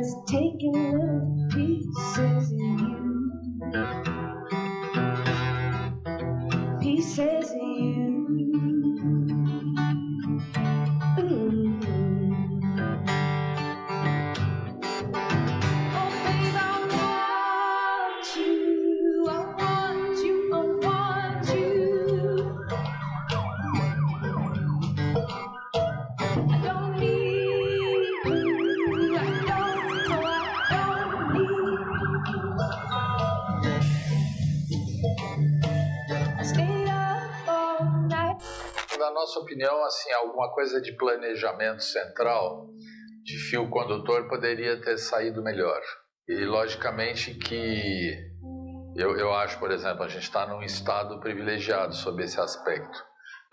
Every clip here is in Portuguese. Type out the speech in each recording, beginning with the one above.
has taken little pieces of you. Pieces of you. Oh babe, I want you, I want you, I want you. I don't need you, I don't know, I don't need you. I stayed up all night. Na nossa opinião, assim, alguma coisa de planejamento central, de fio condutor, poderia ter saído melhor. E, logicamente, que eu acho, por exemplo, a gente está num estado privilegiado sob esse aspecto.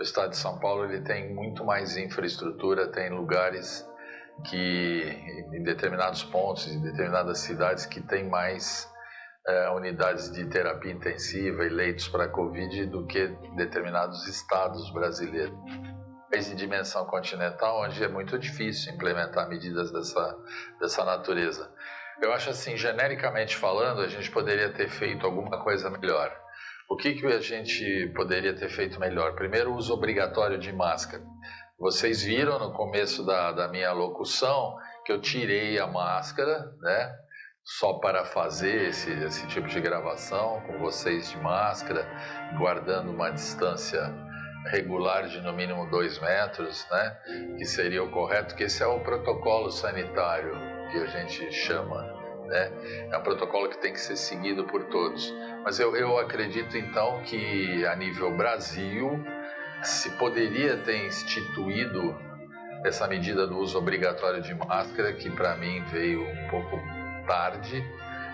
O estado de São Paulo ele tem muito mais infraestrutura, tem lugares que, em determinados pontos, em determinadas cidades, que tem mais unidades de terapia intensiva e leitos para Covid do que determinados estados brasileiros. País de dimensão continental, onde é muito difícil implementar medidas dessa natureza. Eu acho assim, genericamente falando, a gente poderia ter feito alguma coisa melhor. O que a gente poderia ter feito melhor? Primeiro, o uso obrigatório de máscara. Vocês viram no começo da minha locução que eu tirei a máscara, né? Só para fazer esse tipo de gravação, com vocês de máscara, guardando uma distância regular de no mínimo 2 metros, né? Que seria o correto, que esse é o protocolo sanitário que a gente chama, né? É um protocolo que tem que ser seguido por todos. Mas eu acredito então que a nível Brasil se poderia ter instituído essa medida do uso obrigatório de máscara, que para mim veio um pouco tarde,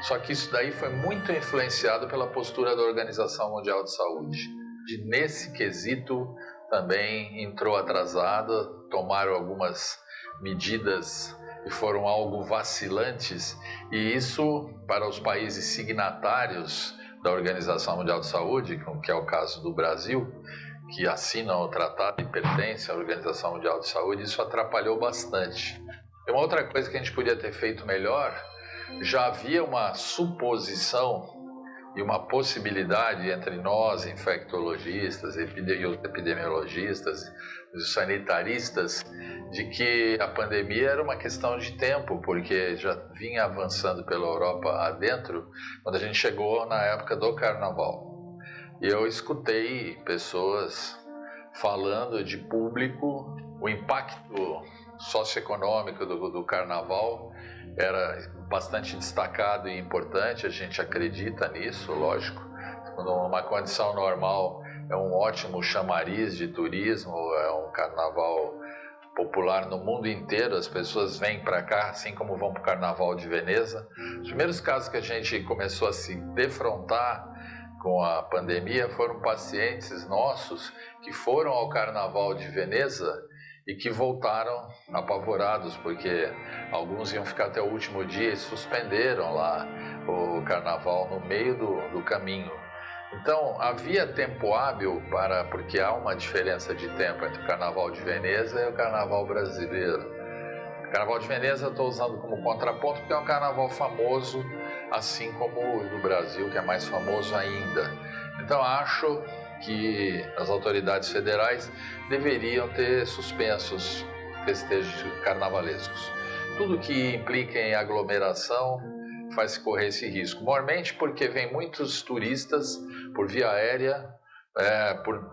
só que isso daí foi muito influenciado pela postura da Organização Mundial de Saúde. E nesse quesito também entrou atrasada, tomaram algumas medidas que foram algo vacilantes, e isso para os países signatários da Organização Mundial de Saúde, que é o caso do Brasil, que assinam o tratado e pertencem à Organização Mundial de Saúde, isso atrapalhou bastante. E uma outra coisa que a gente podia ter feito melhor, já havia uma suposição e uma possibilidade entre nós, infectologistas, epidemiologistas, sanitaristas, de que a pandemia era uma questão de tempo, porque já vinha avançando pela Europa adentro, quando a gente chegou na época do Carnaval. E eu escutei pessoas falando de público, o impacto socioeconômico do Carnaval era bastante destacado e importante, a gente acredita nisso, lógico. Numa condição normal é um ótimo chamariz de turismo, é um carnaval popular no mundo inteiro, as pessoas vêm para cá, assim como vão para o Carnaval de Veneza. Os primeiros casos que a gente começou a se defrontar com a pandemia foram pacientes nossos que foram ao Carnaval de Veneza e que voltaram apavorados, porque alguns iam ficar até o último dia e suspenderam lá o Carnaval no meio do caminho. Então, havia tempo hábil porque há uma diferença de tempo entre o Carnaval de Veneza e o Carnaval brasileiro. O Carnaval de Veneza eu estou usando como contraponto porque é um carnaval famoso, assim como o do Brasil, que é mais famoso ainda. Então, acho que as autoridades federais deveriam ter suspensos festejos carnavalescos. Tudo que implica em aglomeração faz correr esse risco. Mormente porque vem muitos turistas por via aérea,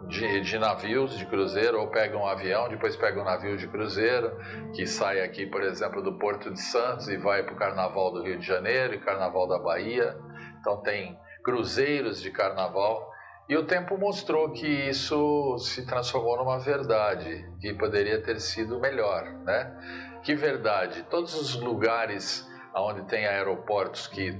de navios de cruzeiro, ou pegam um avião, depois pegam um navio de cruzeiro, que sai aqui, por exemplo, do Porto de Santos e vai para o Carnaval do Rio de Janeiro e Carnaval da Bahia. Então tem cruzeiros de carnaval. E o tempo mostrou que isso se transformou numa verdade, que poderia ter sido melhor, né? Que verdade? Todos os lugares onde tem aeroportos que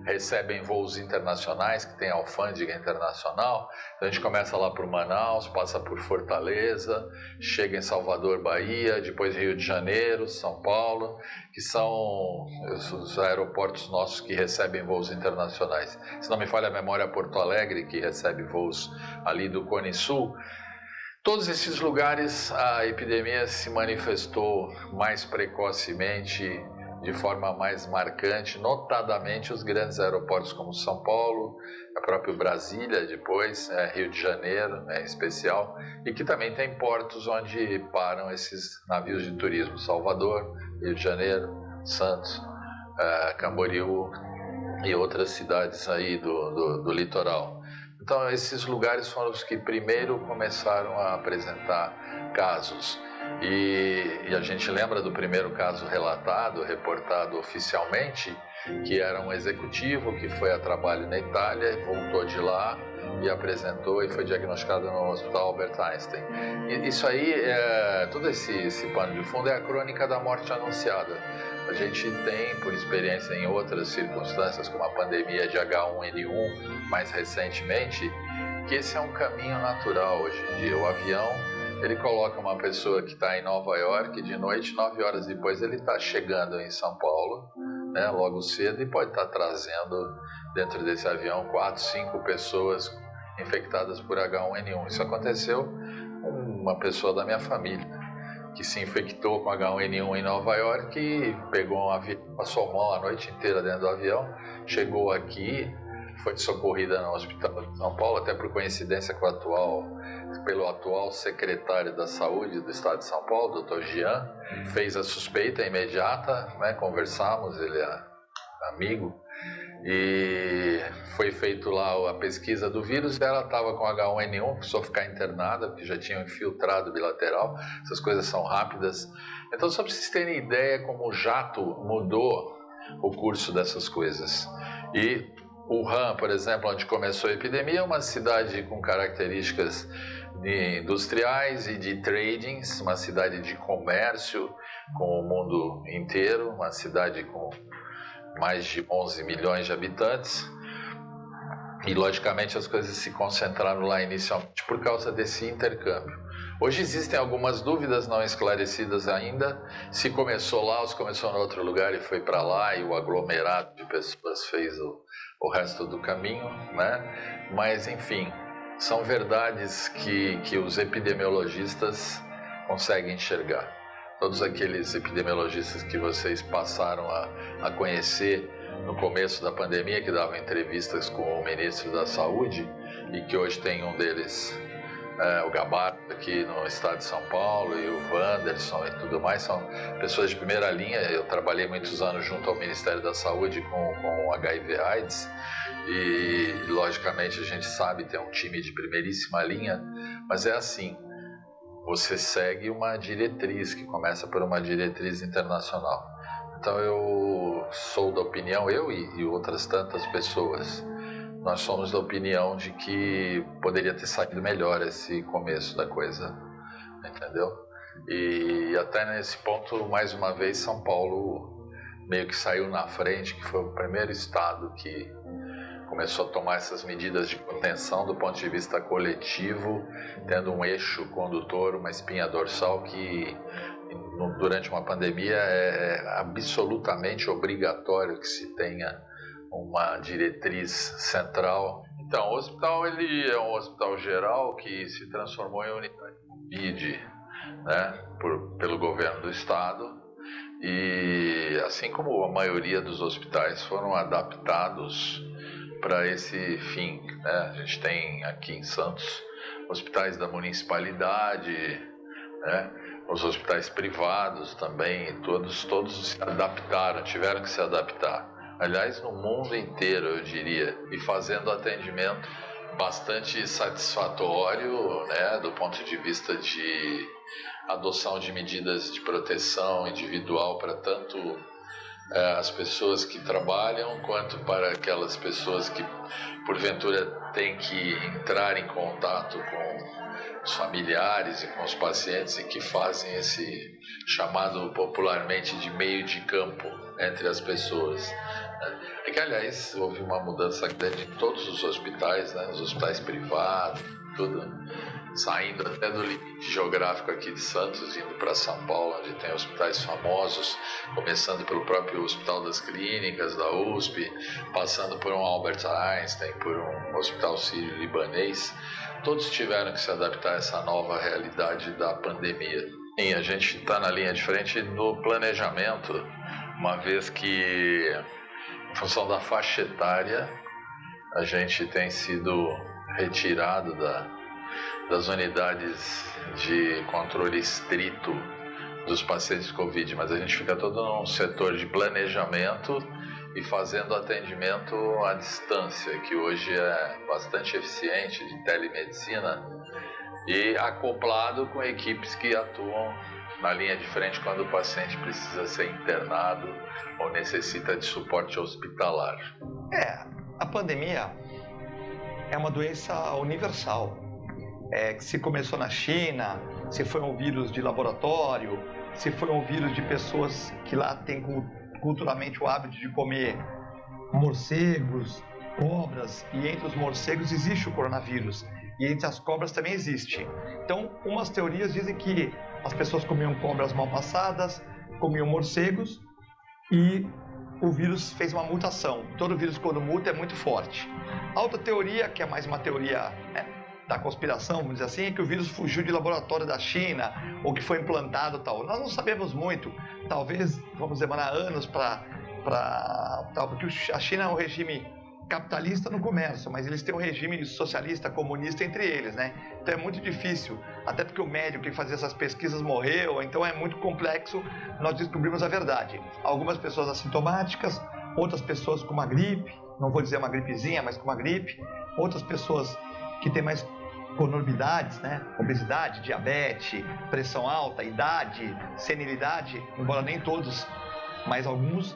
recebem voos internacionais, que tem alfândega internacional, então a gente começa lá por Manaus, passa por Fortaleza, chega em Salvador, Bahia, depois Rio de Janeiro, São Paulo, que são os aeroportos nossos que recebem voos internacionais. Se não me falha a memória, Porto Alegre, que recebe voos ali do Cone Sul. Todos esses lugares a epidemia se manifestou mais precocemente de forma mais marcante, notadamente os grandes aeroportos como São Paulo, a própria Brasília depois, Rio de Janeiro, em especial, e que também tem portos onde param esses navios de turismo, Salvador, Rio de Janeiro, Santos, Camboriú e outras cidades aí do litoral. Então esses lugares foram os que primeiro começaram a apresentar casos. E a gente lembra do primeiro caso reportado oficialmente, que era um executivo que foi a trabalho na Itália, voltou de lá e apresentou e foi diagnosticado no Hospital Albert Einstein. E isso aí, todo esse pano de fundo é a crônica da morte anunciada. A gente tem, por experiência em outras circunstâncias, como a pandemia de H1N1 mais recentemente, que esse é um caminho natural hoje em dia. O avião, ele coloca uma pessoa que está em Nova York de noite, 9 horas depois ele está chegando em São Paulo, né, logo cedo, e pode estar trazendo dentro desse avião 4, 5 pessoas infectadas por H1N1. Isso aconteceu com uma pessoa da minha família, que se infectou com H1N1 em Nova York e pegou um avião, passou mal a noite inteira dentro do avião, chegou aqui, foi socorrida no Hospital de São Paulo, até por coincidência pelo atual secretário da Saúde do Estado de São Paulo, Dr. Jean, fez a suspeita imediata, né, conversamos, ele é amigo, e foi feito lá a pesquisa do vírus, e ela estava com H1N1, precisou ficar internada, porque já tinha um infiltrado bilateral, essas coisas são rápidas. Então, só para vocês terem ideia como o jato mudou o curso dessas coisas. E Wuhan, por exemplo, onde começou a epidemia, é uma cidade com características industriais e de tradings, uma cidade de comércio com o mundo inteiro, uma cidade com mais de 11 milhões de habitantes, e logicamente as coisas se concentraram lá inicialmente por causa desse intercâmbio. Hoje existem algumas dúvidas não esclarecidas ainda, se começou lá ou se começou em outro lugar e foi para lá e o aglomerado de pessoas fez o resto do caminho, né? Mas enfim, são verdades que os epidemiologistas conseguem enxergar. Todos aqueles epidemiologistas que vocês passaram a conhecer no começo da pandemia, que davam entrevistas com o ministro da Saúde, e que hoje tem um deles, o Gabardo, aqui no estado de São Paulo, e o Wanderson e tudo mais, são pessoas de primeira linha. Eu trabalhei muitos anos junto ao Ministério da Saúde com HIV/AIDS, e logicamente a gente sabe, tem um time de primeiríssima linha, mas é assim, você segue uma diretriz que começa por uma diretriz internacional. Então eu sou da opinião, eu e outras tantas pessoas, nós somos da opinião de que poderia ter saído melhor esse começo da coisa, entendeu? E até nesse ponto, mais uma vez, São Paulo meio que saiu na frente, que foi o primeiro estado que começou a tomar essas medidas de contenção do ponto de vista coletivo, tendo um eixo condutor, uma espinha dorsal que durante uma pandemia é absolutamente obrigatório que se tenha uma diretriz central. Então, o hospital ele é um hospital geral que se transformou em unidade Covid, né, pelo governo do estado, e assim como a maioria dos hospitais foram adaptados para esse fim, né? A gente tem aqui em Santos hospitais da municipalidade, né? Os hospitais privados também, todos se adaptaram, tiveram que se adaptar. Aliás, no mundo inteiro, eu diria, e fazendo atendimento bastante satisfatório, né, do ponto de vista de adoção de medidas de proteção individual para tanto as pessoas que trabalham, quanto para aquelas pessoas que, porventura, têm que entrar em contato com os familiares e com os pacientes e que fazem esse chamado popularmente de meio de campo entre as pessoas. É que, aliás, houve uma mudança grande em todos os hospitais, né? Os hospitais privados, tudo, saindo até do limite geográfico aqui de Santos, indo para São Paulo, onde tem hospitais famosos, começando pelo próprio Hospital das Clínicas, da USP, passando por um Albert Einstein, por um hospital sírio-libanês. Todos tiveram que se adaptar a essa nova realidade da pandemia. Sim, a gente está na linha de frente no planejamento uma vez que, em função da faixa etária, a gente tem sido retirado das unidades de controle estrito dos pacientes Covid, mas a gente fica todo num setor de planejamento e fazendo atendimento à distância, que hoje é bastante eficiente, de telemedicina, e acoplado com equipes que atuam na linha de frente quando o paciente precisa ser internado ou necessita de suporte hospitalar. A pandemia é uma doença universal. Que se começou na China, se foi um vírus de laboratório, se foi um vírus de pessoas que lá têm culturalmente o hábito de comer morcegos, cobras, e entre os morcegos existe o coronavírus, e entre as cobras também existe. Então, umas teorias dizem que as pessoas comiam cobras mal passadas, comiam morcegos, e o vírus fez uma mutação. Todo vírus, quando muta, é muito forte. A outra teoria, que é mais uma teoria da conspiração, vamos dizer assim, é que o vírus fugiu de laboratório da China, ou que foi implantado e tal. Nós não sabemos muito, talvez vamos demorar anos porque a China é um regime capitalista no comércio, mas eles têm um regime socialista, comunista entre eles, né? Então é muito difícil, até porque o médico que fazia essas pesquisas morreu, então é muito complexo nós descobrirmos a verdade. Algumas pessoas assintomáticas, outras pessoas com uma gripe, não vou dizer uma gripezinha, mas com uma gripe, outras pessoas que têm mais comorbidades, né? Obesidade, diabetes, pressão alta, idade, senilidade, embora nem todos, mas alguns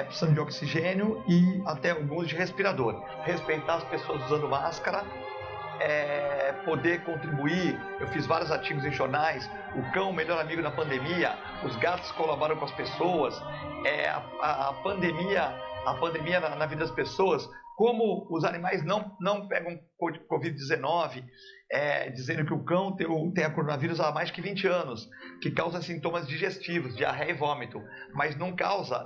precisam de oxigênio e até alguns de respirador. Respeitar as pessoas usando máscara, poder contribuir. Eu fiz vários artigos em jornais. O cão, o melhor amigo na pandemia. Os gatos colaboram com as pessoas. A pandemia na vida das pessoas. Como os animais não pegam Covid-19, dizendo que o cão tem a coronavírus há mais que 20 anos, que causa sintomas digestivos, diarreia e vômito, mas não passa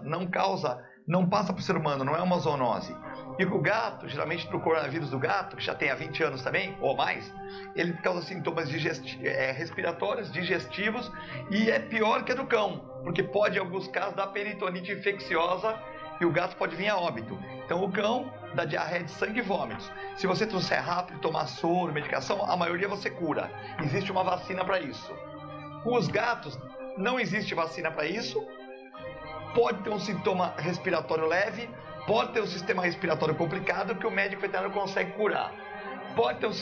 para o ser humano, não é uma zoonose. E o gato, geralmente do coronavírus do gato, que já tem há 20 anos também, ou mais, ele causa sintomas respiratórios, digestivos, e é pior que a do cão, porque pode, em alguns casos, dar peritonite infecciosa e o gato pode vir a óbito. Então o cão dá diarreia de sangue e vômitos. Se você trouxer rápido, tomar soro, medicação, a maioria você cura. Existe uma vacina para isso. Com os gatos, não existe vacina para isso. Pode ter um sintoma respiratório leve, pode ter um sistema respiratório complicado que o médico veterinário consegue curar. Pode ter um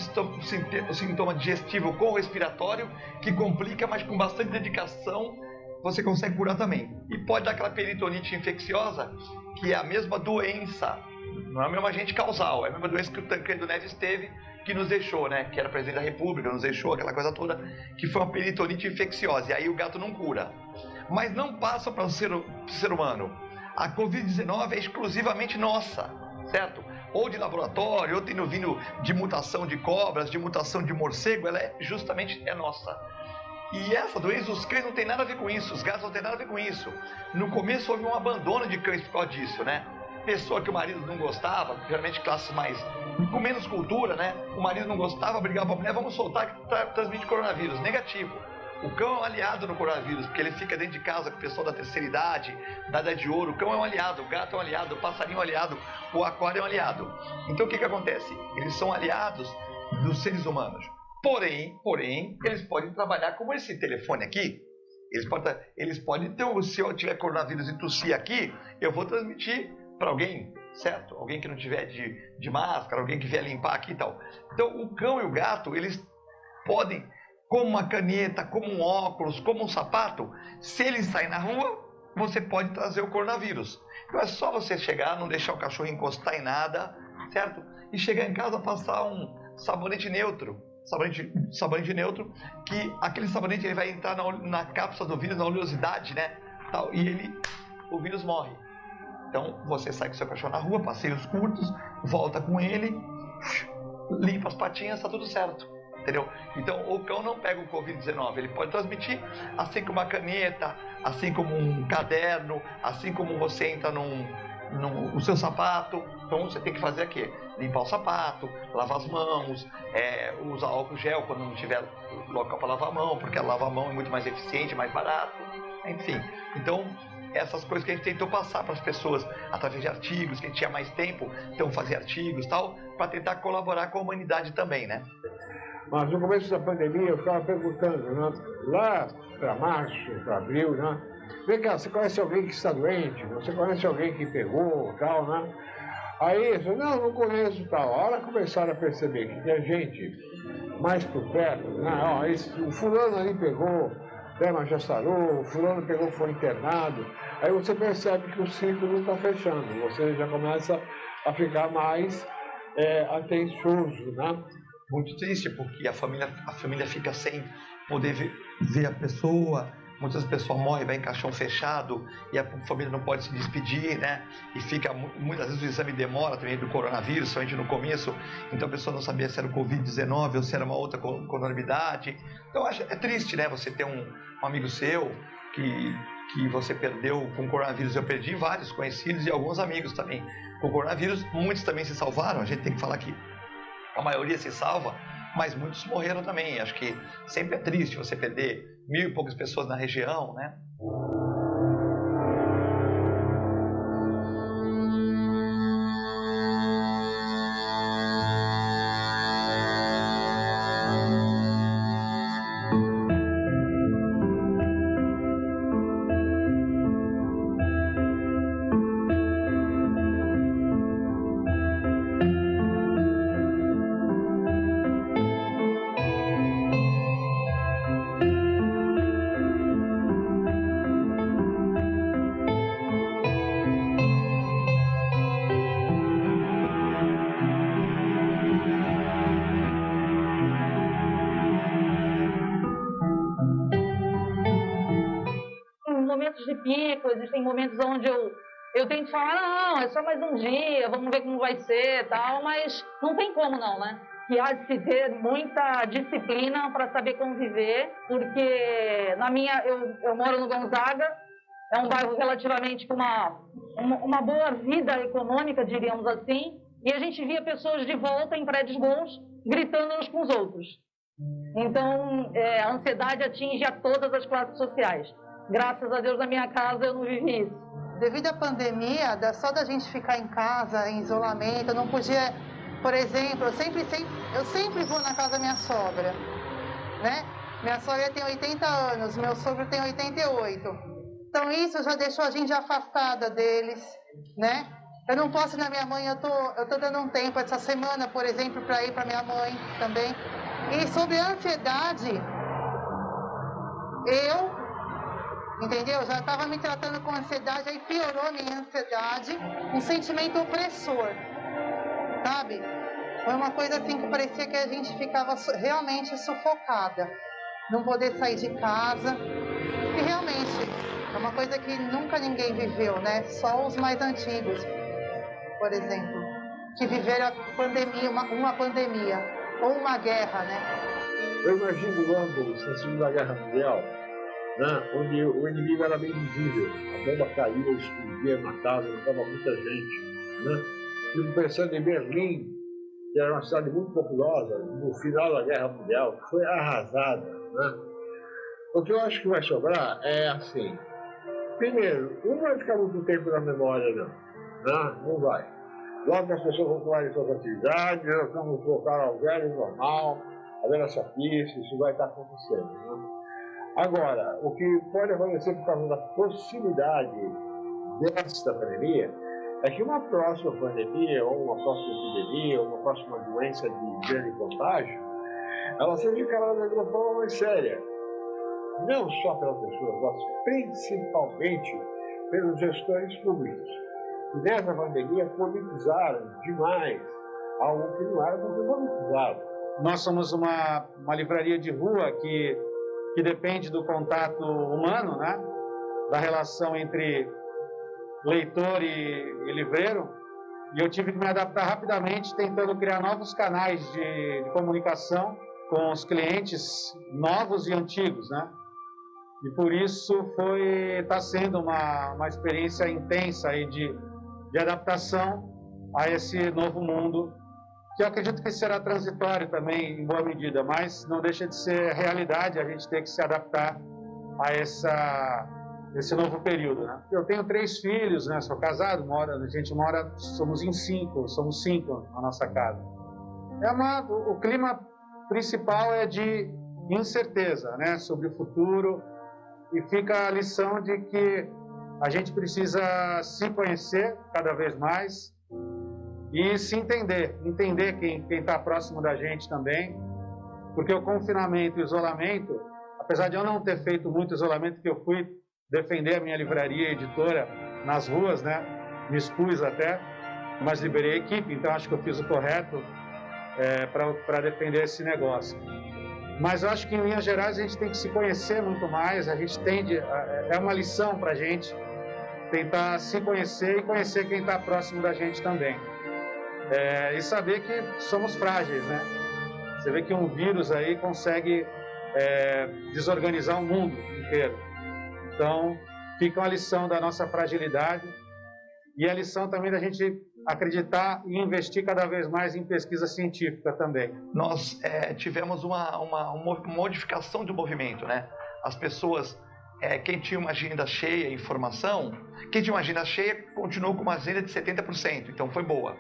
sintoma digestivo com respiratório que complica, mas com bastante dedicação você consegue curar também. E pode dar aquela peritonite infecciosa, que é a mesma doença, não é o mesmo agente causal, é a mesma doença que o Tancredo Neves teve, que nos deixou, né? Que era presidente da República, nos deixou, aquela coisa toda, que foi uma peritonite infecciosa, e aí o gato não cura. Mas não passa para o ser humano. A Covid-19 é exclusivamente nossa, certo? Ou de laboratório, ou tendo vindo de mutação de cobras, de mutação de morcego, ela justamente é nossa. E essa doença, os cães não tem nada a ver com isso, os gatos não tem nada a ver com isso. No começo houve um abandono de cães por causa disso, né? Pessoa que o marido não gostava, geralmente classes com menos cultura, né? O marido não gostava, brigava com a mulher, vamos soltar que transmite coronavírus. Negativo. O cão é um aliado no coronavírus, porque ele fica dentro de casa com o pessoal da terceira idade, da idade de ouro. O cão é um aliado, o gato é um aliado, o passarinho é um aliado, o aquário é um aliado. Então o que acontece? Eles são aliados dos seres humanos. Porém, eles podem trabalhar como esse telefone aqui. Eles podem ter, se eu tiver coronavírus e tossir aqui, eu vou transmitir para alguém, certo? Alguém que não tiver de máscara, alguém que vier limpar aqui e tal. Então, o cão e o gato, eles podem, como uma caneta, como um óculos, como um sapato, se eles saírem na rua, você pode trazer o coronavírus. Então, é só você chegar, não deixar o cachorro encostar em nada, certo? E chegar em casa, passar um sabonete neutro. Sabonete neutro, que aquele sabonete ele vai entrar na cápsula do vírus, na oleosidade, né? Tal, e o vírus morre. Então você sai com seu cachorro na rua, passeios curtos, volta com ele, limpa as patinhas, tá tudo certo. Entendeu? Então o cão não pega o Covid-19, ele pode transmitir assim como uma caneta, assim como um caderno, assim como você entra no seu sapato. Então você tem que fazer o quê? Limpar o sapato, lavar as mãos, usar álcool gel quando não tiver local para lavar a mão, porque lavar a mão é muito mais eficiente, mais barato, enfim. Então essas coisas que a gente tentou passar para as pessoas através de artigos, que a gente tinha mais tempo, então fazer artigos e tal, para tentar colaborar com a humanidade também, né? Mas no começo da pandemia eu ficava perguntando, né? Lá para março, para abril, né? Vem cá, você conhece alguém que está doente? Você conhece alguém que pegou, tal, né? Aí eu falei, não conheço, tal. A hora que começaram a perceber que tinha gente mais por perto, né? Ó, o fulano ali pegou, né, mas já sarou, o fulano pegou, foi internado. Aí você percebe que o ciclo está fechando, você já começa a ficar mais atencioso, né? Muito triste, porque a família fica sem poder ver a pessoa. Muitas pessoas morrem, vai em caixão fechado e a família não pode se despedir, né? E fica, muitas vezes o exame demora também do coronavírus, somente no começo, então a pessoa não sabia se era o Covid-19 ou se era uma outra comorbidade. Então é triste, né? Você ter um amigo seu que você perdeu com coronavírus. Eu perdi vários conhecidos e alguns amigos também com coronavírus. Muitos também se salvaram, a gente tem que falar que a maioria se salva, mas muitos morreram também. Acho que sempre é triste você perder 1.000 e poucas pessoas na região, né? Momentos de pico, existem momentos onde eu tento falar, não, é só mais um dia, vamos ver como vai ser e tal, mas não tem como não, né? Que há de se ter muita disciplina para saber conviver, porque eu moro no Gonzaga, é um bairro relativamente com uma boa vida econômica, diríamos assim, e a gente via pessoas de volta em prédios bons, gritando uns com os outros. Então, a ansiedade atinge a todas as classes sociais. Graças a Deus, na minha casa, eu não vivi isso. Devido à pandemia, só da gente ficar em casa, em isolamento, eu não podia... Por exemplo, eu sempre vou na casa da minha sogra, né? Minha sogra tem 80 anos, meu sogro tem 88. Então, isso já deixou a gente afastada deles, né? Eu não posso ir na minha mãe, eu tô dando um tempo essa semana, por exemplo, para ir para minha mãe também. E sobre a ansiedade, entendeu? Já estava me tratando com ansiedade, aí piorou a minha ansiedade, um sentimento opressor, sabe? Foi uma coisa assim que parecia que a gente ficava realmente sufocada, não poder sair de casa, e realmente é uma coisa que nunca ninguém viveu, né? Só os mais antigos, por exemplo, que viveram a pandemia, uma pandemia, ou uma guerra, né? Eu imagino Londres na Segunda Guerra Mundial, né, onde o inimigo era bem visível, a bomba caía, explodia, matava, matava muita gente, né? Fico pensando em Berlim, que era uma cidade muito populosa, no final da Guerra Mundial, que foi arrasada, né? O que eu acho que vai sobrar é assim, primeiro, não vai ficar muito tempo na memória, não, né? Não vai. Logo as pessoas vão tomar suas atividades, elas vão voltar ao velho normal, a velha chatice, isso vai estar acontecendo, né? Agora, o que pode acontecer por causa da proximidade desta pandemia é que uma próxima pandemia, ou uma próxima epidemia, ou uma próxima doença de grande contágio, ela seja encarada de uma forma mais séria. Não só pelas pessoas, mas principalmente pelos gestores públicos. E nessa pandemia politizaram demais algo que não era para ser politizado. Nós somos uma livraria de rua que depende do contato humano, né? Da relação entre leitor e livreiro. E eu tive que me adaptar rapidamente, tentando criar novos canais de comunicação com os clientes novos e antigos, né? E por isso está sendo uma experiência intensa aí de adaptação a esse novo mundo, que eu acredito que será transitório também, em boa medida, mas não deixa de ser realidade, a gente tem que se adaptar a nesse novo período, né? Eu tenho 3 filhos, né? Sou casado, somos somos 5 na nossa casa. O clima principal é de incerteza, né? Sobre o futuro, e fica a lição de que a gente precisa se conhecer cada vez mais e se entender quem está próximo da gente também, porque o confinamento e o isolamento, apesar de eu não ter feito muito isolamento, porque eu fui defender a minha livraria editora nas ruas, né? Me expus até, mas liberei a equipe, então acho que eu fiz o correto para defender esse negócio. Mas eu acho que, em linhas gerais, a gente tem que se conhecer muito mais, a gente é uma lição para a gente tentar se conhecer e conhecer quem está próximo da gente também. E saber que somos frágeis, né? Você vê que um vírus aí consegue desorganizar o mundo inteiro. Então, fica uma lição da nossa fragilidade e a lição também da gente acreditar e investir cada vez mais em pesquisa científica também. Nós tivemos uma modificação do movimento, né? As pessoas, quem tinha uma agenda cheia, informação, quem tinha uma agenda cheia continuou com uma agenda de 70%, então foi boa.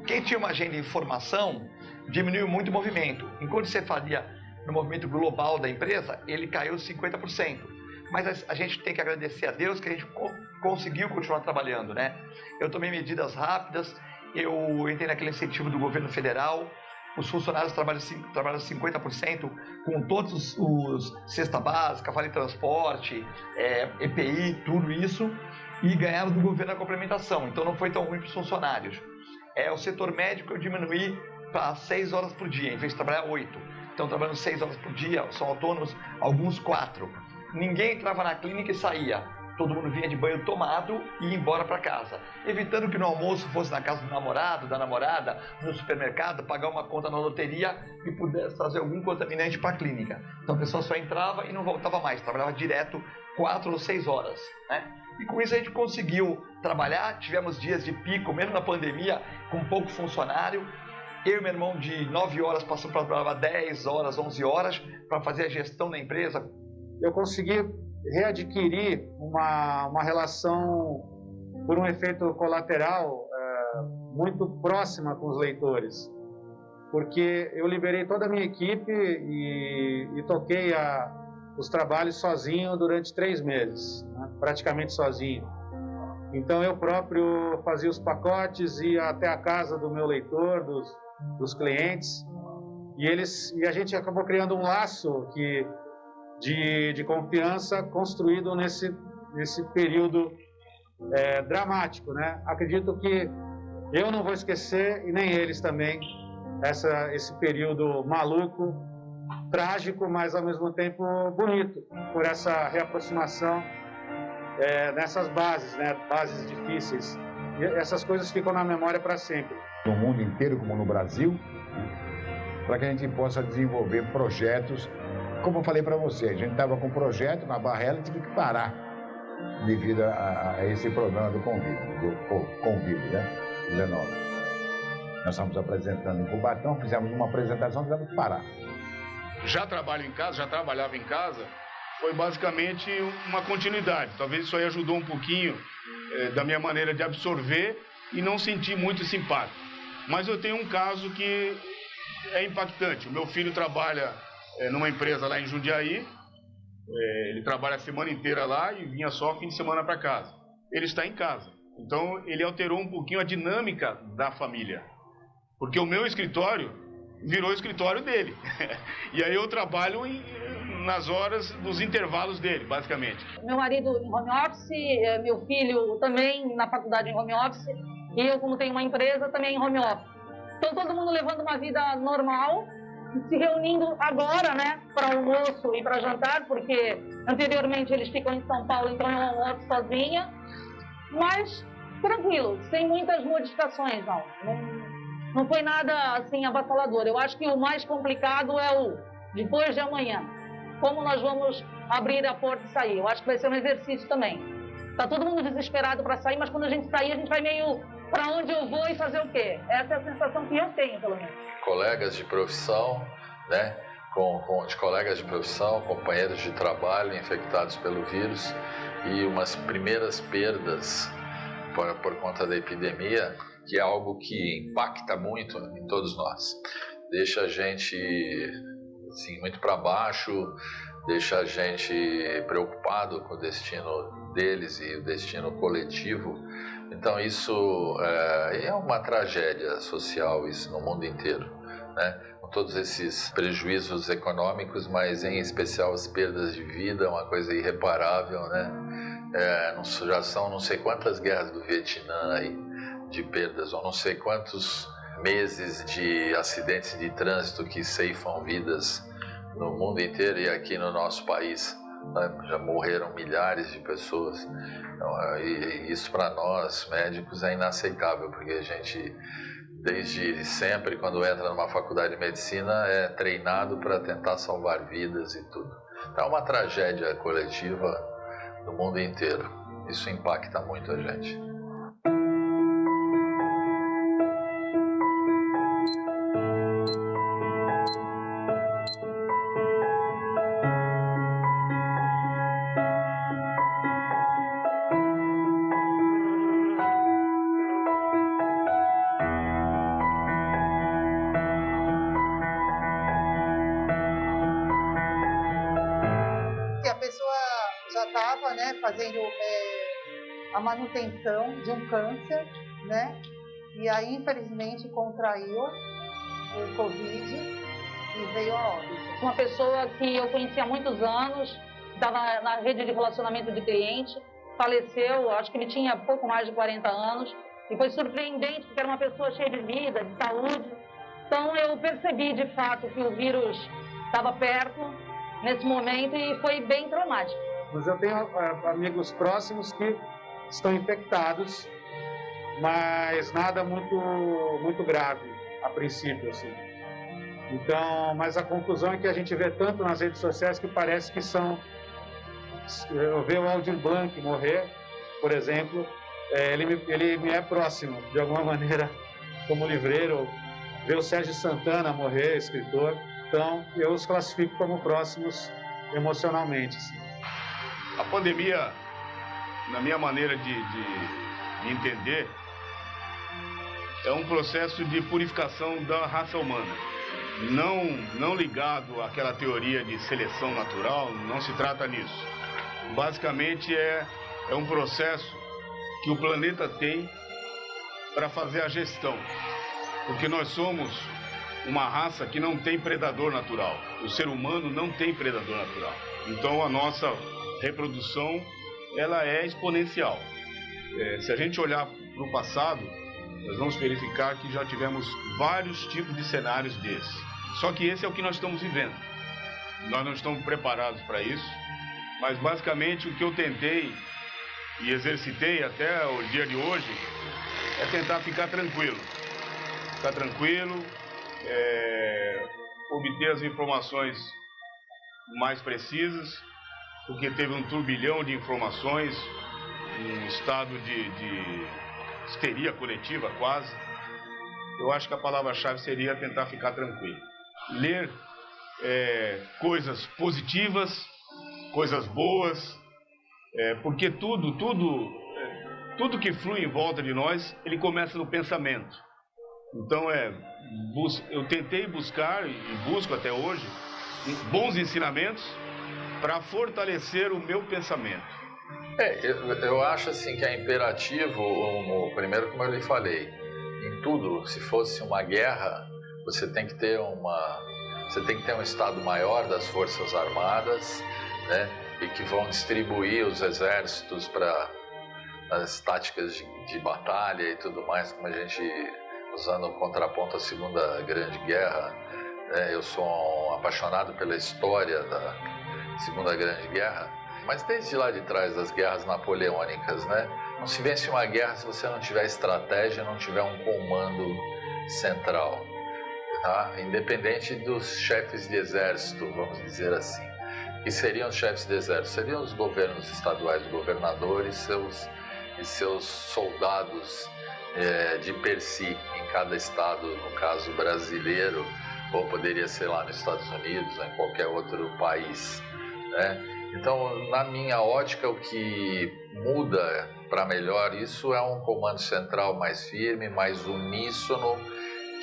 Quem tinha uma agenda de informação diminuiu muito o movimento. Enquanto você fazia no movimento global da empresa, ele caiu 50%. Mas a gente tem que agradecer a Deus que a gente conseguiu continuar trabalhando, né? Eu tomei medidas rápidas, eu entrei naquele incentivo do governo federal, os funcionários trabalham 50% com todos os cesta básica, vale transporte, EPI, tudo isso, e ganharam do governo a complementação, então não foi tão ruim para os funcionários. O setor médico eu diminuí para 6 horas por dia, em vez de trabalhar 8. Então trabalhando 6 horas por dia, são autônomos, alguns 4. Ninguém entrava na clínica e saía. Todo mundo vinha de banho tomado e ia embora para casa. Evitando que no almoço fosse na casa do namorado, da namorada, no supermercado, pagar uma conta na loteria e pudesse trazer algum contaminante para a clínica. Então a pessoa só entrava e não voltava mais. Trabalhava direto 4 ou 6 horas, né? E com isso a gente conseguiu trabalhar. Tivemos dias de pico, mesmo na pandemia, com pouco funcionário. Eu e meu irmão de 9 horas passamos para trabalhar 10 horas, 11 horas para fazer a gestão da empresa. Eu consegui readquirir uma relação, por um efeito colateral, muito próxima com os leitores, porque eu liberei toda a minha equipe e toquei os trabalhos sozinho durante 3 meses, né? Praticamente sozinho. Então eu próprio fazia os pacotes, ia até a casa do meu leitor, dos clientes, e a gente acabou criando um laço de confiança construído nesse período dramático, né? Acredito que eu não vou esquecer, e nem eles também, esse período maluco, trágico, mas ao mesmo tempo bonito, por essa reaproximação nessas bases, né? Bases difíceis. E essas coisas ficam na memória para sempre. No mundo inteiro, como no Brasil, para que a gente possa desenvolver projetos. Como eu falei para você, a gente estava com um projeto na Barrela e tive que parar devido a esse problema do Covid, né? 19. Nós estamos apresentando em Cubatão, fizemos uma apresentação, tivemos que parar. Já trabalhava em casa, foi basicamente uma continuidade. Talvez isso aí ajudou um pouquinho da minha maneira de absorver e não sentir muito esse impacto. Mas eu tenho um caso que é impactante. O meu filho trabalha numa empresa lá em Jundiaí, ele trabalha a semana inteira lá e vinha só fim de semana para casa. Ele está em casa, então ele alterou um pouquinho a dinâmica da família, porque o meu escritório virou o escritório dele, e aí eu trabalho nas horas dos intervalos dele, basicamente. Meu marido em home office, meu filho também na faculdade em home office, e eu, como tenho uma empresa, também em home office. Então todo mundo levando uma vida normal, se reunindo agora, né, para almoço e para jantar, porque anteriormente eles ficam em São Paulo, então eu almoço sozinha, mas tranquilo, sem muitas modificações, não foi nada assim avassalador. Eu acho que o mais complicado é o depois de amanhã, como nós vamos abrir a porta e sair. Eu acho que vai ser um exercício também. Tá todo mundo desesperado para sair, mas quando a gente sair, a gente vai meio para onde eu vou e fazer o quê? Essa é a sensação que eu tenho, pelo menos. Colegas de profissão, né? De colegas de profissão, companheiros de trabalho infectados pelo vírus, e umas primeiras perdas por conta da epidemia, que é algo que impacta muito em todos nós. Deixa a gente assim, muito para baixo, deixa a gente preocupado com o destino deles e o destino coletivo. Então isso é uma tragédia social, isso no mundo inteiro, né? Com todos esses prejuízos econômicos, mas em especial as perdas de vida, uma coisa irreparável, né? Já são não sei quantas guerras do Vietnã aí, de perdas, ou não sei quantos meses de acidentes de trânsito que ceifam vidas no mundo inteiro e aqui no nosso país, né? Já morreram milhares de pessoas. Então, e isso para nós médicos é inaceitável, porque a gente desde sempre, quando entra numa faculdade de medicina, é treinado para tentar salvar vidas e tudo. Então é uma tragédia coletiva no mundo inteiro. Isso impacta muito a gente. Fazendo a manutenção de um câncer, né? E aí, infelizmente, contraiu o Covid e veio a óbito. Uma pessoa que eu conhecia há muitos anos, estava na rede de relacionamento de cliente, faleceu, acho que ele tinha pouco mais de 40 anos, e foi surpreendente, porque era uma pessoa cheia de vida, de saúde. Então, eu percebi, de fato, que o vírus estava perto nesse momento e foi bem traumático. Mas eu tenho amigos próximos que estão infectados, mas nada muito grave a princípio, assim. Então, mas a conclusão é que a gente vê tanto nas redes sociais que parece que são... Eu vi o Aldir Blanc morrer, por exemplo, ele me é próximo, de alguma maneira, como livreiro. Ver o Sérgio Santana morrer, escritor. Então, eu os classifico como próximos emocionalmente, assim. A pandemia, na minha maneira de entender, é um processo de purificação da raça humana. Não ligado àquela teoria de seleção natural, não se trata nisso. Basicamente é um processo que o planeta tem para fazer a gestão. Porque nós somos uma raça que não tem predador natural. O ser humano não tem predador natural. Então a nossa reprodução, ela é exponencial. Se a gente olhar para o passado, nós vamos verificar que já tivemos vários tipos de cenários desses. Só que esse é o que nós estamos vivendo. Nós não estamos preparados para isso, mas basicamente o que eu tentei e exercitei até o dia de hoje é tentar ficar tranquilo. Ficar tranquilo, obter as informações mais precisas, porque teve um turbilhão de informações, um estado de histeria coletiva quase. Eu acho que a palavra-chave seria tentar ficar tranquilo. Ler coisas positivas, coisas boas, porque tudo que flui em volta de nós, ele começa no pensamento. Então eu tentei buscar e busco até hoje bons ensinamentos para fortalecer o meu pensamento. Eu acho assim que é imperativo, primeiro, como eu lhe falei, em tudo, se fosse uma guerra, você tem que ter um Estado maior das Forças Armadas, né, e que vão distribuir os exércitos para as táticas de batalha e tudo mais, como a gente, usando um contraponto à Segunda Grande Guerra, né, eu sou um apaixonado pela história da Segunda Grande Guerra, mas desde lá de trás das guerras napoleônicas, né? Não se vence uma guerra se você não tiver estratégia, não tiver um comando central, tá? Independente dos chefes de exército, vamos dizer assim. Que seriam os chefes de exército? Seriam os governos estaduais, os governadores e seus soldados de per si em cada estado, no caso brasileiro, ou poderia ser lá nos Estados Unidos ou em qualquer outro país, né? Então, na minha ótica, o que muda para melhor isso é um comando central mais firme, mais uníssono,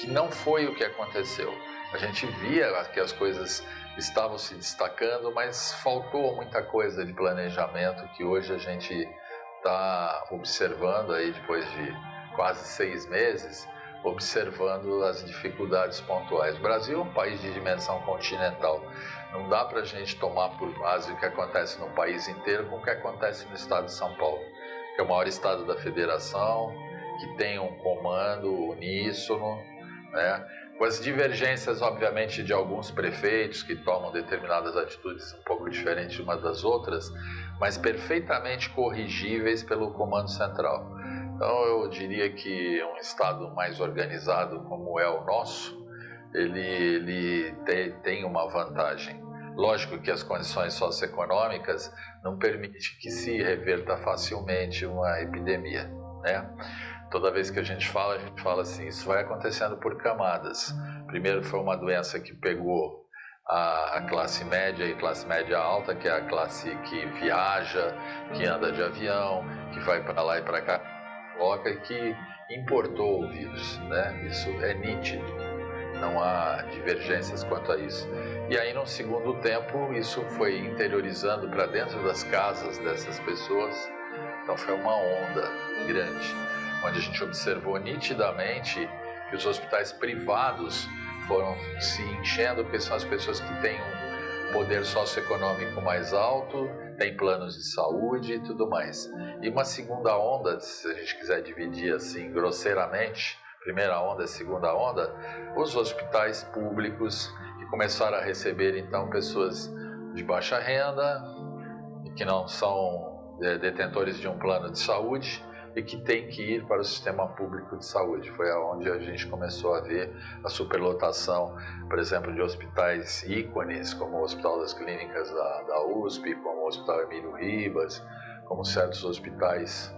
que não foi o que aconteceu. A gente via que as coisas estavam se destacando, mas faltou muita coisa de planejamento que hoje a gente está observando aí depois de quase 6 meses, observando as dificuldades pontuais. O Brasil é um país de dimensão continental. Não dá para a gente tomar por base o que acontece no país inteiro com o que acontece no estado de São Paulo, que é o maior estado da federação, que tem um comando uníssono, né? Com as divergências, obviamente, de alguns prefeitos que tomam determinadas atitudes um pouco diferentes umas das outras, mas perfeitamente corrigíveis pelo comando central. Então, eu diria que um estado mais organizado como é o nosso, ele tem uma vantagem. Lógico que as condições socioeconômicas não permitem que se reverta facilmente uma epidemia, né? Toda vez que a gente fala assim, isso vai acontecendo por camadas. Primeiro foi uma doença que pegou a classe média e classe média alta, que é a classe que viaja, que anda de avião, que vai para lá e para cá, e que importou o vírus, né? Isso é nítido, não há divergências quanto a isso. E aí, no segundo tempo, isso foi interiorizando para dentro das casas dessas pessoas, então foi uma onda grande, onde a gente observou nitidamente que os hospitais privados foram se enchendo, porque são as pessoas que têm um poder socioeconômico mais alto, têm planos de saúde e tudo mais. E uma segunda onda, se a gente quiser dividir assim grosseiramente, primeira onda e segunda onda, os hospitais públicos que começaram a receber então pessoas de baixa renda e que não são detentores de um plano de saúde e que tem que ir para o sistema público de saúde. Foi onde a gente começou a ver a superlotação, por exemplo, de hospitais ícones, como o Hospital das Clínicas da USP, como o Hospital Emílio Ribas, como certos hospitais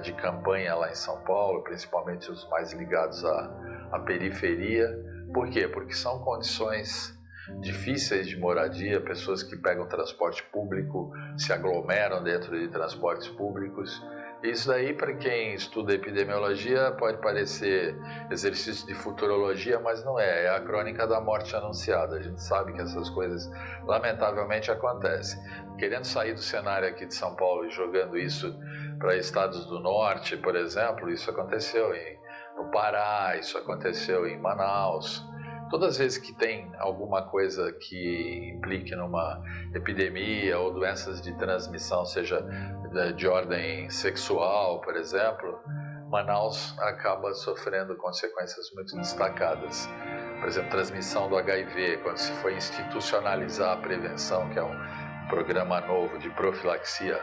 de campanha lá em São Paulo, principalmente os mais ligados à periferia. Por quê? Porque são condições difíceis de moradia, pessoas que pegam transporte público, se aglomeram dentro de transportes públicos. Isso daí, para quem estuda epidemiologia, pode parecer exercício de futurologia, mas não é. É a crônica da morte anunciada. A gente sabe que essas coisas, lamentavelmente, acontecem. Querendo sair do cenário aqui de São Paulo e jogando isso para estados do norte, por exemplo, isso aconteceu no Pará, isso aconteceu em Manaus. Todas as vezes que tem alguma coisa que implique numa epidemia ou doenças de transmissão, seja de ordem sexual, por exemplo, Manaus acaba sofrendo consequências muito destacadas. Por exemplo, transmissão do HIV, quando se foi institucionalizar a prevenção, que é um programa novo de profilaxia,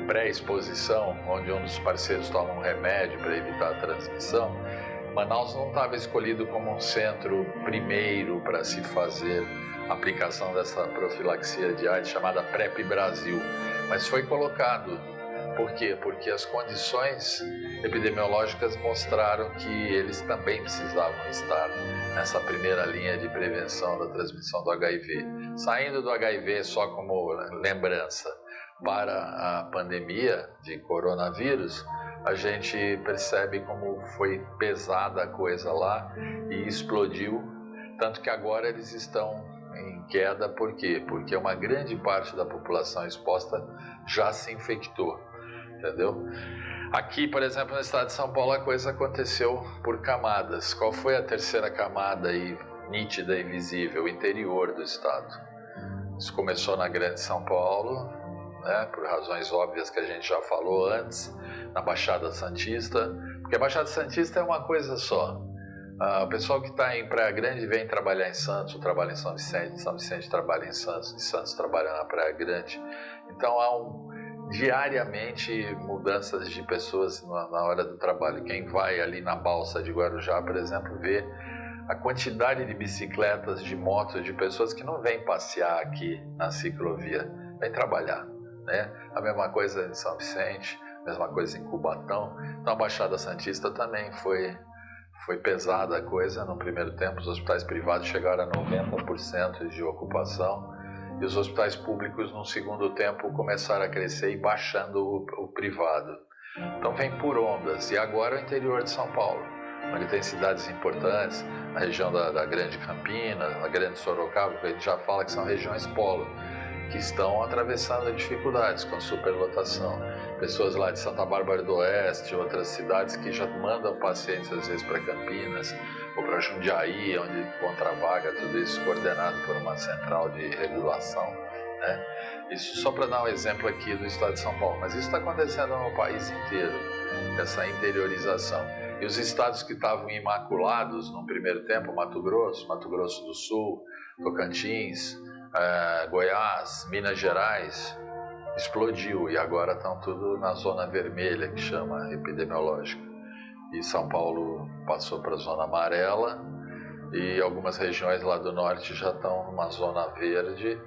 pré-exposição, onde um dos parceiros toma um remédio para evitar a transmissão, Manaus não estava escolhido como um centro primeiro para se fazer a aplicação dessa profilaxia de AIDS chamada PrEP Brasil, mas foi colocado. Por quê? Porque as condições epidemiológicas mostraram que eles também precisavam estar nessa primeira linha de prevenção da transmissão do HIV. Saindo do HIV só como lembrança para a pandemia de coronavírus, a gente percebe como foi pesada a coisa lá e explodiu, tanto que agora eles estão em queda. Por quê? Porque uma grande parte da população exposta já se infectou, entendeu? Aqui, por exemplo, no estado de São Paulo, a coisa aconteceu por camadas. Qual foi a terceira camada aí, nítida e visível? O interior do estado. Isso começou na Grande São Paulo, né, por razões óbvias que a gente já falou antes, na Baixada Santista, porque a Baixada Santista é uma coisa só. O pessoal que está em Praia Grande vem trabalhar em Santos, ou trabalha em São Vicente trabalha em Santos, de Santos trabalha na Praia Grande. Então há diariamente mudanças de pessoas na hora do trabalho. Quem vai ali na Balsa de Guarujá, por exemplo, vê a quantidade de bicicletas, de motos, de pessoas que não vêm passear aqui na ciclovia, vêm trabalhar, né? A mesma coisa em São Vicente, a mesma coisa em Cubatão. Então a Baixada Santista também foi pesada a coisa no primeiro tempo. Os hospitais privados chegaram a 90% de ocupação e os hospitais públicos, num segundo tempo, começaram a crescer e baixando o privado. Então vem por ondas. E agora o interior de São Paulo, onde tem cidades importantes, a região da Grande Campinas, a Grande Sorocaba, que a gente já fala que são regiões polo, que estão atravessando dificuldades com superlotação. Pessoas lá de Santa Bárbara do Oeste, outras cidades que já mandam pacientes às vezes para Campinas ou para Jundiaí, onde encontra vaga, tudo isso coordenado por uma central de regulação, né? Isso só para dar um exemplo aqui do estado de São Paulo, mas isso está acontecendo no país inteiro, essa interiorização. E os estados que estavam imaculados no primeiro tempo, Mato Grosso do Sul, Tocantins, Goiás, Minas Gerais, explodiu e agora estão tudo na zona vermelha, que chama epidemiológica. E São Paulo passou para a zona amarela e algumas regiões lá do norte já estão numa zona verde,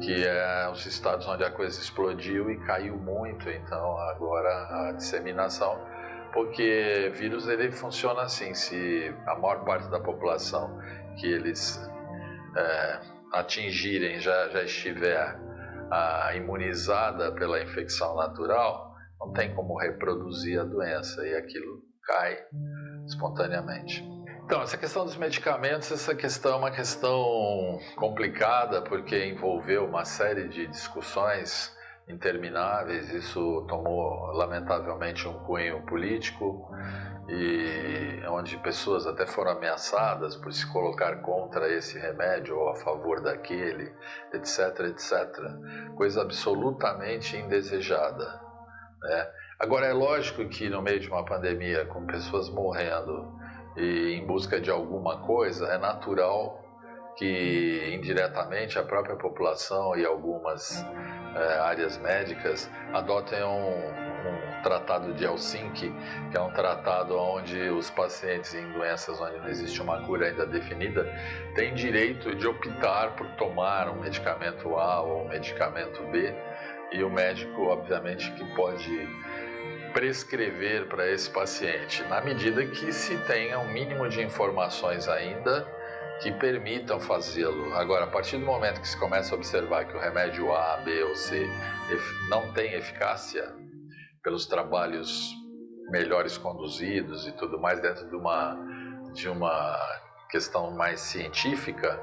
que é os estados onde a coisa explodiu e caiu muito. Então agora a disseminação, porque vírus ele funciona assim, se a maior parte da população que eles atingirem já estiver imunizada pela infecção natural, não tem como reproduzir a doença e aquilo cai espontaneamente. Então, essa questão dos medicamentos, essa questão é uma questão complicada porque envolveu uma série de discussões intermináveis. Isso tomou, lamentavelmente, um cunho político e onde pessoas até foram ameaçadas por se colocar contra esse remédio ou a favor daquele, etc, etc. Coisa absolutamente indesejada, né? Agora, é lógico que no meio de uma pandemia, com pessoas morrendo e em busca de alguma coisa, é natural que indiretamente a própria população e algumas áreas médicas adotem um tratado de Helsinki, que é um tratado onde os pacientes em doenças onde não existe uma cura ainda definida têm direito de optar por tomar um medicamento A ou um medicamento B, e o médico, obviamente, que pode prescrever para esse paciente, na medida que se tenha um mínimo de informações ainda que permitam fazê-lo. Agora, a partir do momento que se começa a observar que o remédio A, B ou C não tem eficácia pelos trabalhos melhores conduzidos e tudo mais dentro de uma questão mais científica,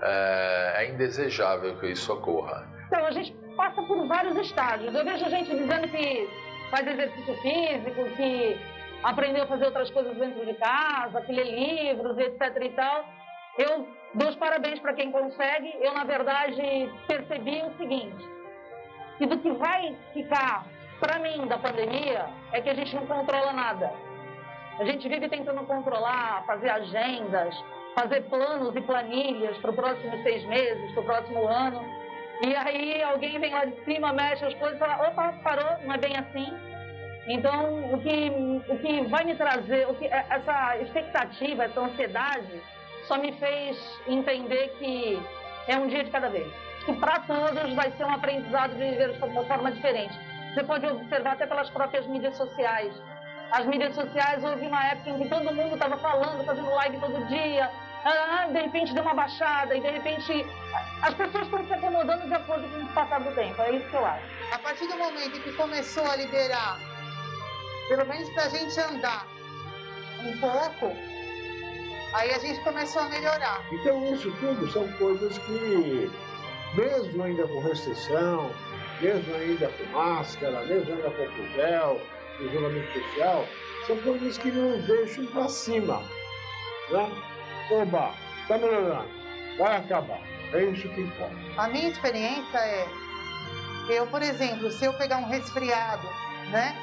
é indesejável que isso ocorra. Então, a gente passa por vários estágios. Eu vejo gente dizendo que faz exercício físico, que aprendeu a fazer outras coisas dentro de casa, que lê livros, etc e tal. Eu dou os parabéns para quem consegue. Eu, na verdade, percebi o seguinte, que do que vai ficar, para mim, da pandemia, é que a gente não controla nada. A gente vive tentando controlar, fazer agendas, fazer planos e planilhas para os próximos 6 meses, para o próximo ano. E aí alguém vem lá de cima, mexe as coisas e fala, opa, parou, não é bem assim. Então, o que vai me trazer, essa expectativa, essa ansiedade, só me fez entender que é um dia de cada vez. Que para todos vai ser um aprendizado de viver de uma forma diferente. Você pode observar até pelas próprias mídias sociais. As mídias sociais, houve uma época em que todo mundo estava falando, fazendo live todo dia, de repente deu uma baixada, e de repente as pessoas estão se acomodando de acordo com o passar do tempo. É isso que eu acho. A partir do momento em que começou a liberar, pelo menos para a gente andar um pouco, aí a gente começou a melhorar. Então isso tudo são coisas que, mesmo ainda com restrição, mesmo ainda com máscara, mesmo ainda com álcool gel, isolamento social, são coisas que nos deixam para cima, né? Oba, está melhorando, vai acabar, é isso que importa. A minha experiência é, eu, por exemplo, se eu pegar um resfriado, né?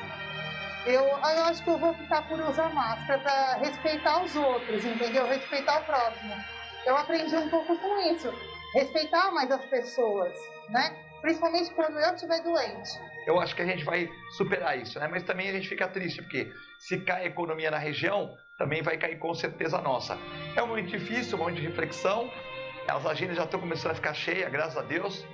Eu acho que eu vou optar por usar máscara para respeitar os outros, entendeu? Respeitar o próximo. Eu aprendi um pouco com isso. Respeitar mais as pessoas, né? Principalmente quando eu estiver doente. Eu acho que a gente vai superar isso, né? Mas também a gente fica triste, porque se cai a economia na região, também vai cair com certeza a nossa. É um momento difícil, um momento de reflexão. As agendas já estão começando a ficar cheias, graças a Deus.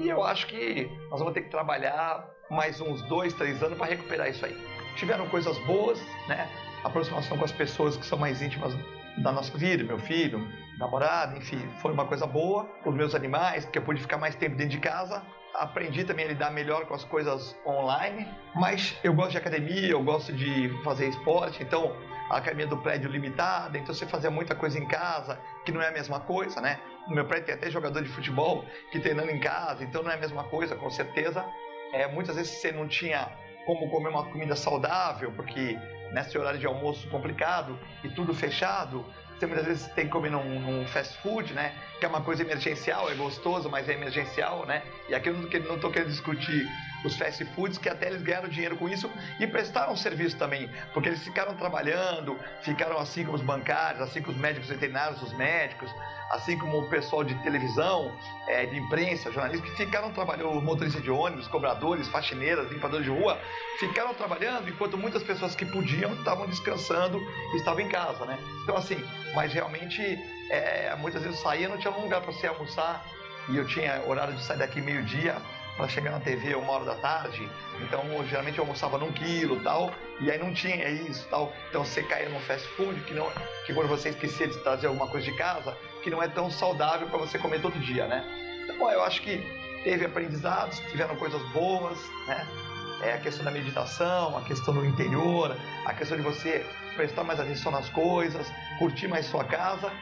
E eu acho que nós vamos ter que trabalhar mais uns 2, 3 anos para recuperar isso aí. tiveram coisas boas, né? Aproximação com as pessoas que são mais íntimas da nossa vida, meu filho, namorado, enfim, foi uma coisa boa. Os meus animais, porque eu pude ficar mais tempo dentro de casa. Aprendi também a lidar melhor com as coisas online, mas eu gosto de academia, eu gosto de fazer esporte, então a academia do prédio limitada, então você fazia muita coisa em casa, que não é a mesma coisa, né? No meu prédio tem até jogador de futebol que treinando em casa, então não é a mesma coisa, com certeza. Muitas vezes você não tinha como comer uma comida saudável, porque nesse horário de almoço complicado e tudo fechado, você muitas vezes tem que comer num fast food, né? Que é uma coisa emergencial, é gostoso, mas é emergencial, né? E aqui eu não estou querendo discutir os fast foods, que até eles ganharam dinheiro com isso e prestaram serviço também, porque eles ficaram trabalhando, ficaram assim como os bancários, assim como os médicos veterinários, os médicos, assim como o pessoal de televisão, de imprensa, jornalistas, que ficaram trabalhando, motoristas de ônibus, cobradores, faxineiras, limpadores de rua, ficaram trabalhando enquanto muitas pessoas que podiam estavam descansando e estavam em casa, né? Então assim, mas realmente muitas vezes eu saía, não tinha um lugar para você almoçar e eu tinha horário de sair daqui meio-dia para chegar na TV 1h da tarde, então geralmente eu almoçava num quilo e tal, e aí não tinha isso tal, então você caía num fast food que quando você esquecia de trazer alguma coisa de casa, que não é tão saudável para você comer todo dia, né? Então eu acho que teve aprendizados, tiveram coisas boas, né? A questão da meditação, a questão do interior, a questão de você prestar mais atenção nas coisas, curtir mais sua casa,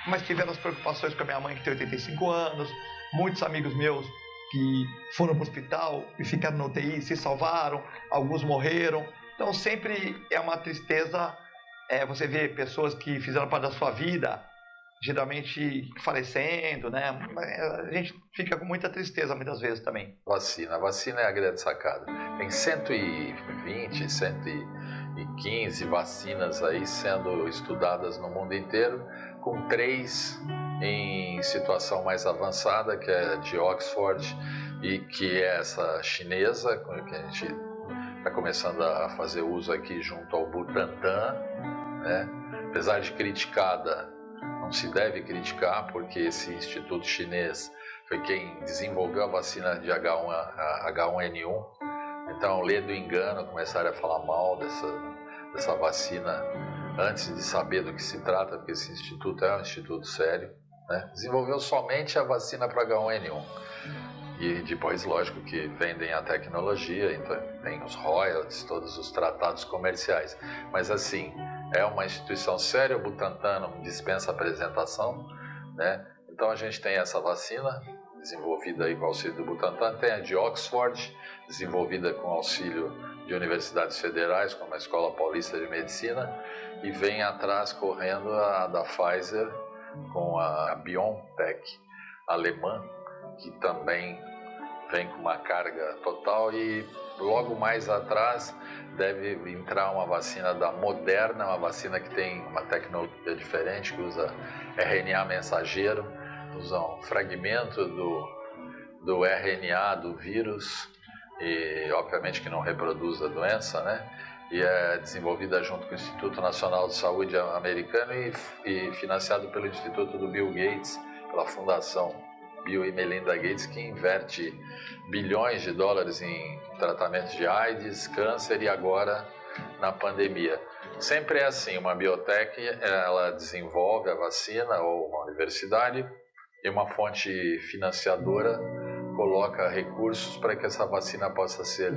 mas tiveram as preocupações com a minha mãe que tem 85 anos, muitos amigos meus que foram para o hospital e ficaram no UTI, se salvaram, alguns morreram. Então sempre é uma tristeza você ver pessoas que fizeram parte da sua vida, geralmente falecendo, né? A gente fica com muita tristeza muitas vezes também. A vacina é a grande sacada. Tem 120, 115 vacinas aí sendo estudadas no mundo inteiro, com 3 em situação mais avançada, que é de Oxford, e que é essa chinesa, que a gente está começando a fazer uso aqui junto ao Butantan, né? Apesar de criticada, não se deve criticar, porque esse instituto chinês foi quem desenvolveu a vacina de H1N1, então, lê do engano, começaram a falar mal dessa vacina antes de saber do que se trata, porque esse instituto é um instituto sério, né? Desenvolveu somente a vacina para H1N1. E depois, lógico, que vendem a tecnologia, então tem os royalties, todos os tratados comerciais. Mas, assim, é uma instituição séria, o Butantan não dispensa apresentação, né? Então, a gente tem essa vacina, desenvolvida aí com auxílio do Butantan, tem a de Oxford, desenvolvida com auxílio de universidades federais, como a Escola Paulista de Medicina, e vem atrás correndo a da Pfizer com a BioNTech alemã, que também vem com uma carga total, e logo mais atrás deve entrar uma vacina da Moderna, uma vacina que tem uma tecnologia diferente, que usa RNA mensageiro, usa um fragmento do RNA do vírus, e obviamente que não reproduz a doença, né? E é desenvolvida junto com o Instituto Nacional de Saúde americano e financiado pelo Instituto do Bill Gates, pela Fundação Bill e Melinda Gates, que inverte bilhões de dólares em tratamentos de AIDS, câncer e agora na pandemia. Sempre é assim, uma biotech, ela desenvolve a vacina, ou uma universidade, e uma fonte financiadora coloca recursos para que essa vacina possa ser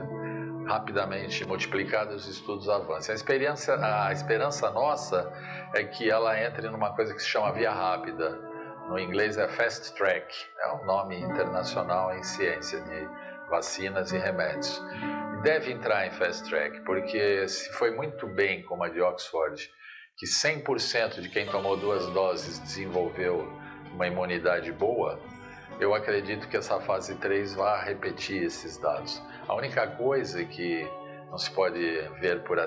rapidamente multiplicada e os estudos avancem. A esperança nossa é que ela entre numa coisa que se chama via rápida. No inglês é fast track, é um nome internacional em ciência de vacinas e remédios. Deve entrar em fast track, porque se foi muito bem como a de Oxford, que 100% de quem tomou 2 doses desenvolveu uma imunidade boa, eu acredito que essa fase 3 vai repetir esses dados. A única coisa que não se pode ver por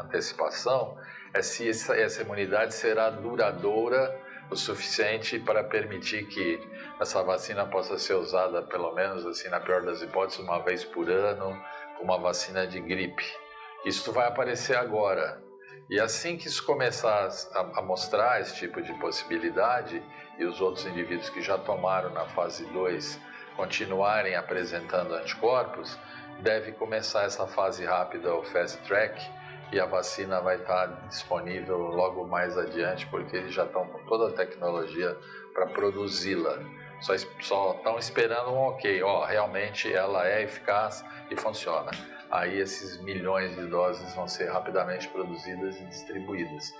antecipação é se essa imunidade será duradoura o suficiente para permitir que essa vacina possa ser usada, pelo menos assim, na pior das hipóteses, uma vez por ano, como uma vacina de gripe. Isso vai aparecer agora. E assim que isso começar a mostrar esse tipo de possibilidade, e os outros indivíduos que já tomaram na fase 2 continuarem apresentando anticorpos, deve começar essa fase rápida, o fast track, e a vacina vai estar disponível logo mais adiante, porque eles já estão com toda a tecnologia para produzi-la. Só estão esperando um ok, realmente ela é eficaz e funciona. Aí esses milhões de doses vão ser rapidamente produzidas e distribuídas.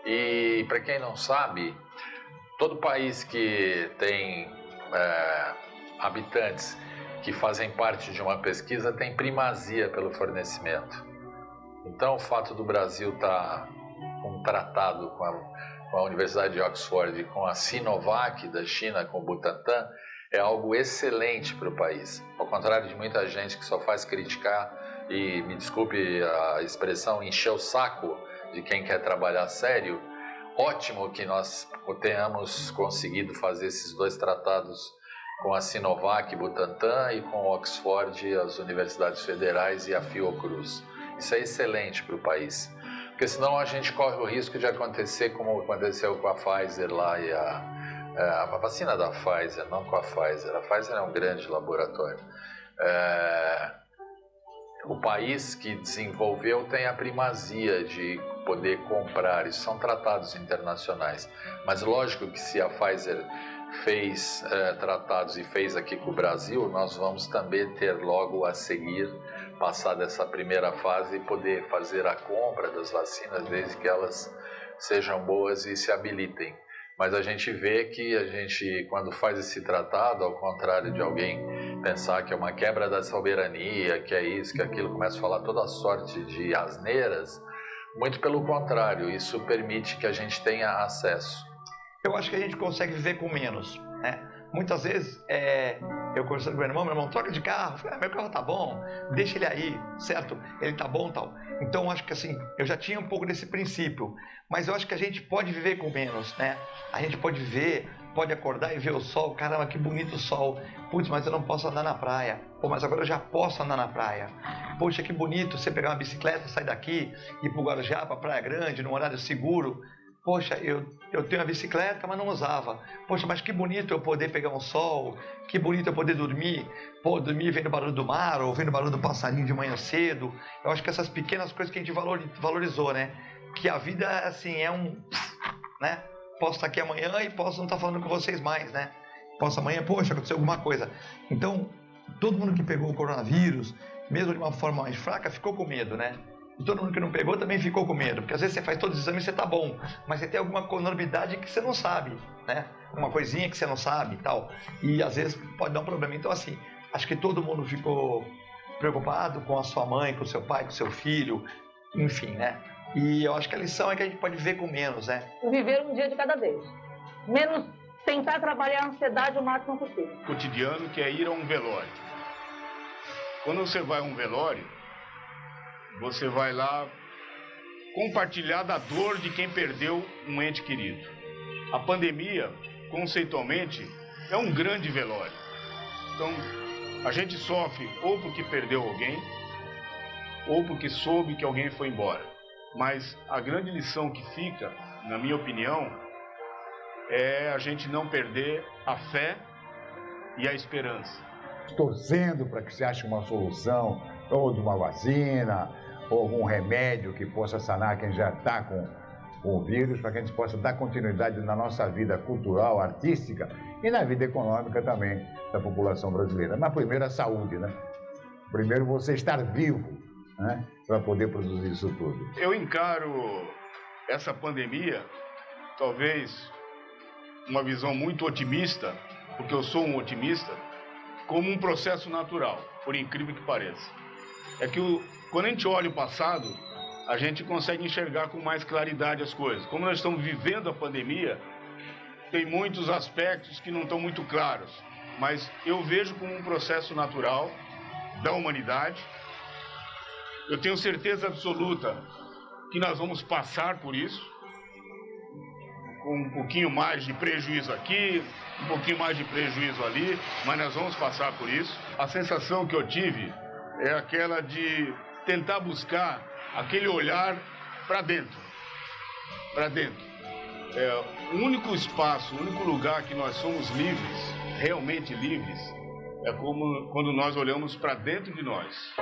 E para quem não sabe, todo país que tem habitantes que fazem parte de uma pesquisa tem primazia pelo fornecimento. Então, o fato do Brasil estar com um tratado com a Universidade de Oxford e com a Sinovac da China, com o Butantan, é algo excelente para o país. Ao contrário de muita gente que só faz criticar e, me desculpe a expressão, encher o saco de quem quer trabalhar sério, ótimo que nós tenhamos conseguido fazer esses 2 tratados com a Sinovac, Butantan, e com Oxford, as universidades federais e a Fiocruz. Isso é excelente para o país, porque senão a gente corre o risco de acontecer como aconteceu com a Pfizer lá e a vacina da Pfizer, não com a Pfizer. A Pfizer é um grande laboratório. O país que desenvolveu tem a primazia de poder comprar, isso são tratados internacionais. Mas lógico que se a Pfizer fez tratados e fez aqui com o Brasil, nós vamos também ter logo a seguir, passar dessa primeira fase e poder fazer a compra das vacinas desde que elas sejam boas e se habilitem. Mas a gente vê que a gente, quando faz esse tratado, ao contrário de alguém pensar que é uma quebra da soberania, que é isso, que é aquilo, começa a falar toda sorte de asneiras, muito pelo contrário, isso permite que a gente tenha acesso. Eu acho que a gente consegue viver com menos, né? Muitas vezes, eu conversando com meu irmão, troca de carro, meu carro tá bom, deixa ele aí, certo? Ele tá bom e tal. Então, acho que assim, eu já tinha um pouco desse princípio, mas eu acho que a gente pode viver com menos, né? A gente pode ver, pode acordar e ver o sol, caramba, que bonito o sol. Putz, mas eu não posso andar na praia. Pô, mas agora eu já posso andar na praia. Poxa, que bonito você pegar uma bicicleta, sair daqui, ir pro Guarujá, pra Praia Grande, num horário seguro. Poxa, eu tenho uma bicicleta, mas não usava. Poxa, mas que bonito eu poder pegar um sol, que bonito eu poder dormir. Pô, dormir vendo o barulho do mar, ou vendo o barulho do passarinho de manhã cedo. Eu acho que essas pequenas coisas que a gente valorizou, né? Que a vida, assim, né? Posso estar aqui amanhã e posso não estar falando com vocês mais, né? Posso amanhã, poxa, aconteceu alguma coisa. Então, todo mundo que pegou o coronavírus, mesmo de uma forma mais fraca, ficou com medo, né? E todo mundo que não pegou também ficou com medo, porque às vezes você faz todos os exames e você tá bom, mas você tem alguma comorbidade que você não sabe, né? Uma coisinha que você não sabe e tal, e às vezes pode dar um problema. Então, assim, acho que todo mundo ficou preocupado com a sua mãe, com o seu pai, com o seu filho, enfim, né? E eu acho que a lição é que a gente pode viver com menos, né? Viver um dia de cada vez. Menos tentar trabalhar a ansiedade o máximo possível. Cotidiano, que é ir a um velório. Quando você vai a um velório, você vai lá compartilhar da dor de quem perdeu um ente querido. A pandemia, conceitualmente, é um grande velório. Então, a gente sofre ou porque perdeu alguém, ou porque soube que alguém foi embora. Mas a grande lição que fica, na minha opinião, é a gente não perder a fé e a esperança. Torcendo para que se ache uma solução, ou de uma vacina, ou algum remédio que possa sanar quem já está com o vírus, para que a gente possa dar continuidade na nossa vida cultural, artística e na vida econômica também da população brasileira. Mas primeiro a saúde, né? Primeiro você estar vivo, né? Para poder produzir isso tudo. Eu encaro essa pandemia, talvez uma visão muito otimista, porque eu sou um otimista, como um processo natural, por incrível que pareça. É que quando a gente olha o passado, a gente consegue enxergar com mais claridade as coisas. Como nós estamos vivendo a pandemia, tem muitos aspectos que não estão muito claros, mas eu vejo como um processo natural da humanidade. Eu tenho certeza absoluta que nós vamos passar por isso, com um pouquinho mais de prejuízo aqui, um pouquinho mais de prejuízo ali, mas nós vamos passar por isso. A sensação que eu tive é aquela de tentar buscar aquele olhar para dentro. Para dentro. O único espaço, o único lugar que nós somos livres, realmente livres, é como quando nós olhamos para dentro de nós.